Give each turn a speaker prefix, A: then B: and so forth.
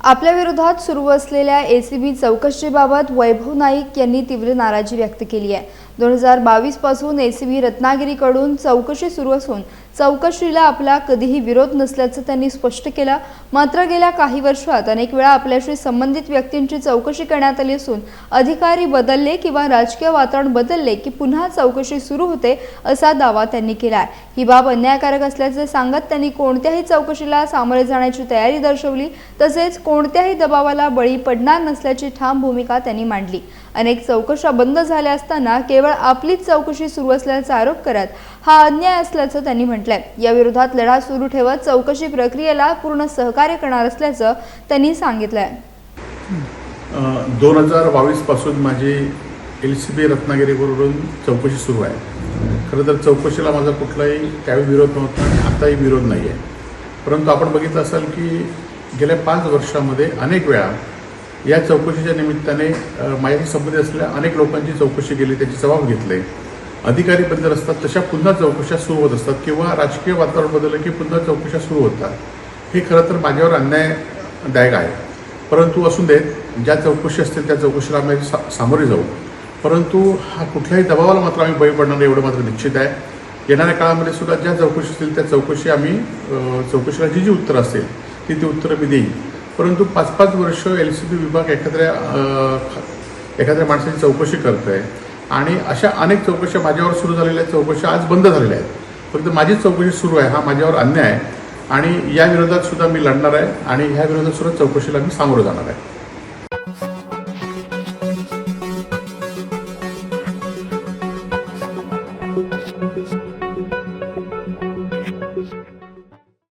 A: आपल्या विरोधात सुरू असलेल्या एसीबी चौकशीबाबत वैभव नाईक यांनी तीव्र नाराजी व्यक्त केली आहे। 2022 पासून एसीबी रत्नागिरीकडून चौकशी सुरू असून चौकशीला आपला कधीही विरोध नसल्याचं त्यांनी स्पष्ट केलं। मात्र गेल्या काही वर्षात अनेक वेळा आपल्याशी संबंधित व्यक्तींची चौकशी करण्यात आली असून अधिकारी बदलले किंवा राजकीय वातावरण बदलले की पुन्हा चौकशी सुरू होते असा दावा त्यांनी केला आहे। ही बाब अन्यायकारक असल्याचे सांगत त्यांनी कोणत्याही चौकशीला सामोरे जाण्याची तयारी दर्शवली, तसेच कोणत्याही दबावाला बळी पडणार नसल्याची ठाम भूमिका त्यांनी मांडली। अनेक चौकशा बंद झाल्या असताना केवळ आपलीच चौकशी सुरू असल्याचा आरोप करत हा अन्याय असल्याचं त्यांनी म्हटलंय। या विरोधात लढा सुरू ठेवत चौकशी प्रक्रियेला पूर्ण सहकार्य करणार असल्याचं त्यांनी सांगितलंय।
B: 2022 पासून माझी एलसीबी रत्नागिरीवरून चौकशी सुरू आहे। खरं तर चौकशीला माझा कुठलाही त्यावेळी विरोध नव्हता आणि आताही विरोध नाही आहे। परंतु आपण बघितलं असाल की गेल्या 5 वर्षामध्ये अनेक वेळा या चौकशीच्या निमित्ताने माझ्याशी संबंधित असलेल्या अनेक लोकांची चौकशी केली, त्याचे जबाब घेतले। अधिकारी बदल असतात तशा पुन्हा चौकशा सुरू होत असतात किंवा राजकीय वातावरण बदललं की पुन्हा चौकशा सुरू होतात। हे खरं तर माझ्यावर अन्यायदायक आहे। परंतु असून देत, ज्या चौकशी असतील त्या चौकशीला आम्ही सामोरे जाऊ, परंतु हा कुठल्याही दबावाला मात्र आम्ही बळी पडणार एवढं मात्र निश्चित आहे। येणाऱ्या काळामध्ये सुद्धा ज्या चौकशी असतील त्या चौकशी आम्ही चौकशीला जी उत्तरं असतील ती उत्तरं मी देईन। परंतु 5-5 वर्ष एलसीबी विभाग एखाद्या माणसाची चौकशी करत आहे आणि अशा अनेक चौकशा माझ्यावर सुरू झालेल्या चौकशा आज बंद झालेल्या आहेत। फक्त माझीच चौकशी सुरू आहे, हा माझ्यावर अन्याय आहे आणि या विरोधात सुद्धा मी लढणार आहे आणि ह्या विरोधात सुद्धा चौकशीला मी सामोरं जाणार आहे।